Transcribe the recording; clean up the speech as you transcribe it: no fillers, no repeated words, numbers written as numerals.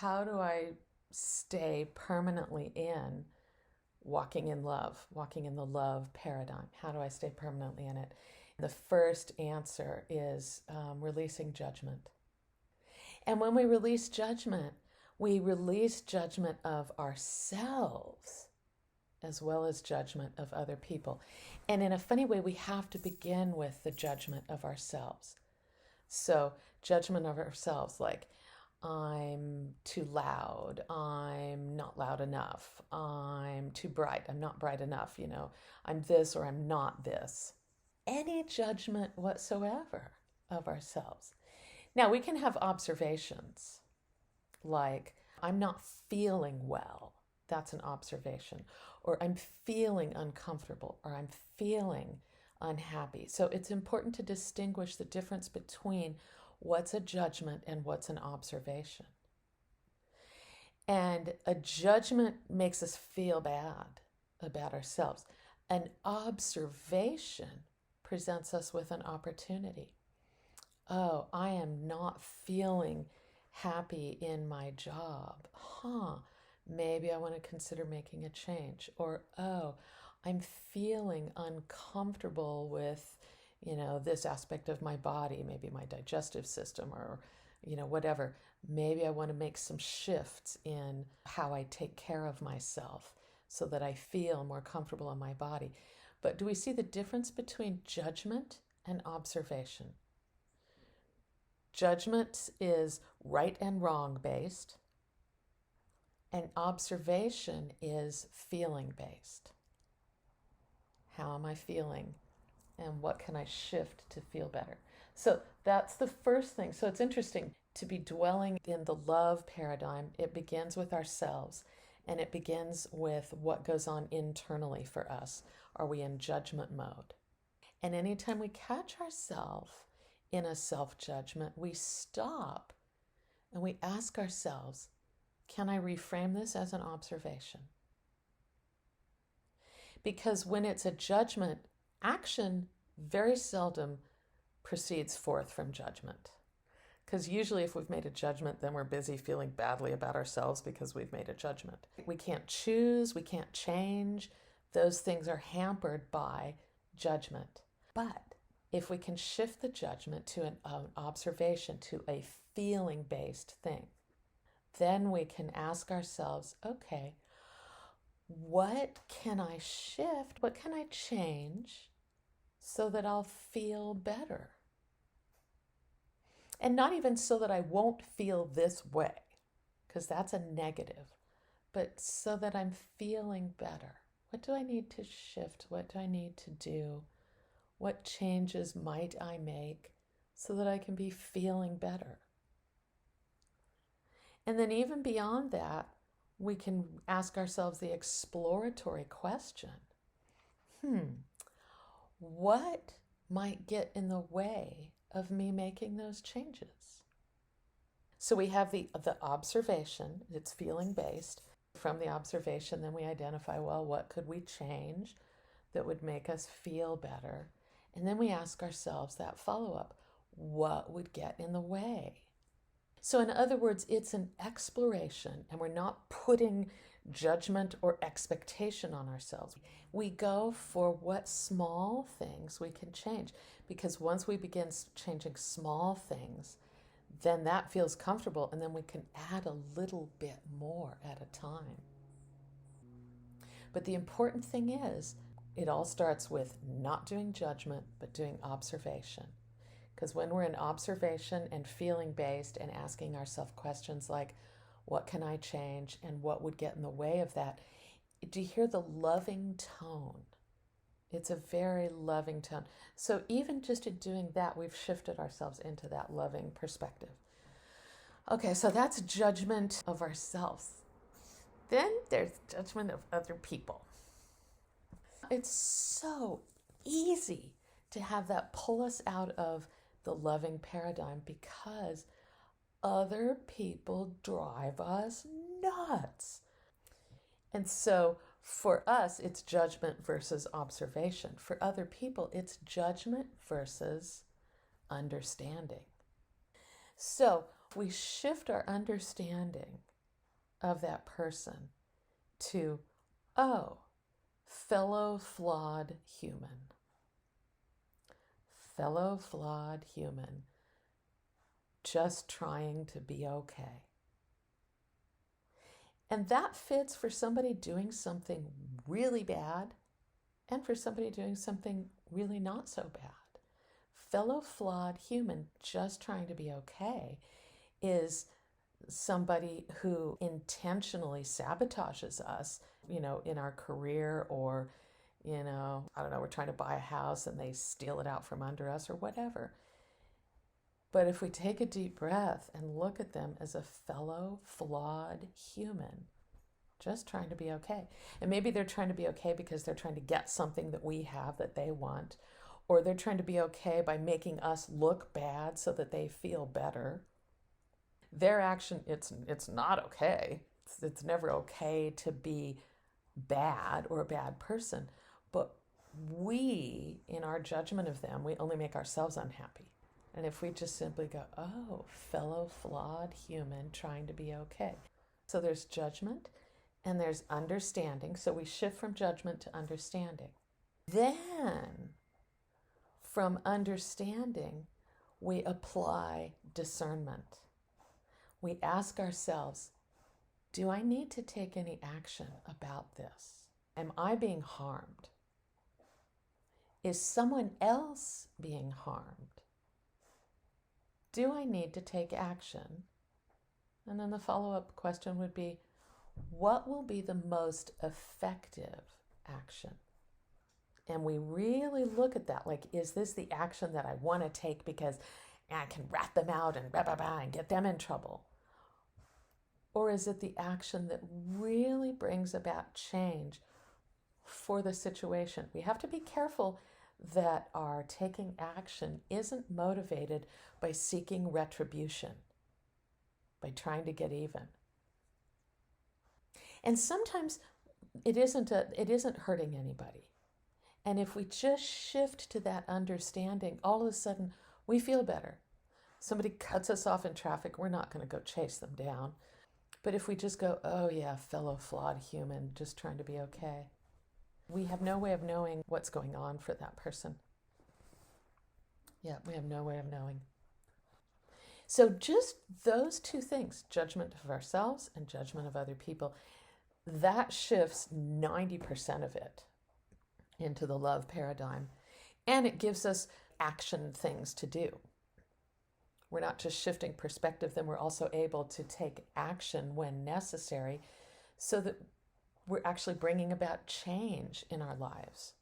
how do I stay permanently in walking in love, walking in the love paradigm? How do I stay permanently in it? The first answer is releasing judgment. And when we release judgment of ourselves as well as judgment of other people. And in a funny way, we have to begin with the judgment of ourselves. So, judgment of ourselves, like, I'm too loud, I'm not loud enough, I'm too bright, I'm not bright enough, I'm this or I'm not this. Any judgment whatsoever of ourselves. Now, we can have observations like, I'm not feeling well. That's an observation. Or I'm feeling uncomfortable, or I'm feeling unhappy. So it's important to distinguish the difference between what's a judgment and what's an observation. And a judgment makes us feel bad about ourselves. An observation presents us with an opportunity. Oh, I am not feeling happy in my job. Maybe I want to consider making a change. Or, oh, I'm feeling uncomfortable with, this aspect of my body, maybe my digestive system or, whatever. Maybe I want to make some shifts in how I take care of myself so that I feel more comfortable in my body. But do we see the difference between judgment and observation? Judgment is right and wrong based, and observation is feeling based. How am I feeling? And what can I shift to feel better? So that's the first thing. So it's interesting to be dwelling in the love paradigm. It begins with ourselves, and it begins with what goes on internally for us. Are we in judgment mode? And anytime we catch ourselves in a self-judgment, we stop and we ask ourselves, can I reframe this as an observation? Because when it's a judgment, action very seldom proceeds forth from judgment. Because usually if we've made a judgment, then we're busy feeling badly about ourselves because we've made a judgment. We can't choose, we can't change. Those things are hampered by judgment. But if we can shift the judgment to an observation, to a feeling-based thing, then we can ask ourselves, okay, what can I shift? What can I change so that I'll feel better? And not even so that I won't feel this way, because that's a negative, but so that I'm feeling better. What do I need to shift? What do I need to do? What changes might I make so that I can be feeling better? And then even beyond that, we can ask ourselves the exploratory question. What might get in the way of me making those changes? So we have the observation, it's feeling based. From the observation, then we identify, well, what could we change that would make us feel better? And then we ask ourselves that follow-up, what would get in the way? So in other words, it's an exploration, and we're not putting judgment or expectation on ourselves. We go for what small things we can change, because once we begin changing small things, then that feels comfortable, and then we can add a little bit more at a time. But the important thing is, it all starts with not doing judgment, but doing observation. Because when we're in observation and feeling based and asking ourselves questions like, what can I change and what would get in the way of that? Do you hear the loving tone? It's a very loving tone. So even just in doing that, we've shifted ourselves into that loving perspective. Okay, so that's judgment of ourselves. Then there's judgment of other people. It's so easy to have that pull us out of the loving paradigm because other people drive us nuts. And so for us, it's judgment versus observation. For other people, it's judgment versus understanding. So We shift our understanding of that person to, oh, fellow flawed human. Fellow flawed human, just trying to be okay. And that fits for somebody doing something really bad and for somebody doing something really not so bad. Fellow flawed human, just trying to be okay, is somebody who intentionally sabotages us, in our career, or, I don't know, we're trying to buy a house and they steal it out from under us or whatever. But if we take a deep breath and look at them as a fellow flawed human, just trying to be okay. And maybe they're trying to be okay because they're trying to get something that we have that they want, or they're trying to be okay by making us look bad so that they feel better. Their action, it's not okay. It's never okay to be bad or a bad person. But we, in our judgment of them, we only make ourselves unhappy. And if we just simply go, oh, fellow flawed human trying to be okay. So there's judgment and there's understanding. So we shift from judgment to understanding. Then from understanding, we apply discernment. We ask ourselves, do I need to take any action about this? Am I being harmed? Is someone else being harmed? Do I need to take action? And then the follow-up question would be, what will be the most effective action? And we really look at that, like, is this the action that I want to take because I can rat them out and and get them in trouble? Or is it the action that really brings about change for the situation? We have to be careful that our taking action isn't motivated by seeking retribution, by trying to get even. And sometimes it isn't hurting anybody. And if we just shift to that understanding, all of a sudden we feel better. Somebody cuts us off in traffic, we're not going to go chase them down. But if we just go, oh yeah, fellow flawed human, just trying to be okay, we have no way of knowing what's going on for that person. Yeah, we have no way of knowing. So just those two things, judgment of ourselves and judgment of other people, that shifts 90% of it into the love paradigm. And it gives us action things to do. We're not just shifting perspective, then we're also able to take action when necessary so that we're actually bringing about change in our lives.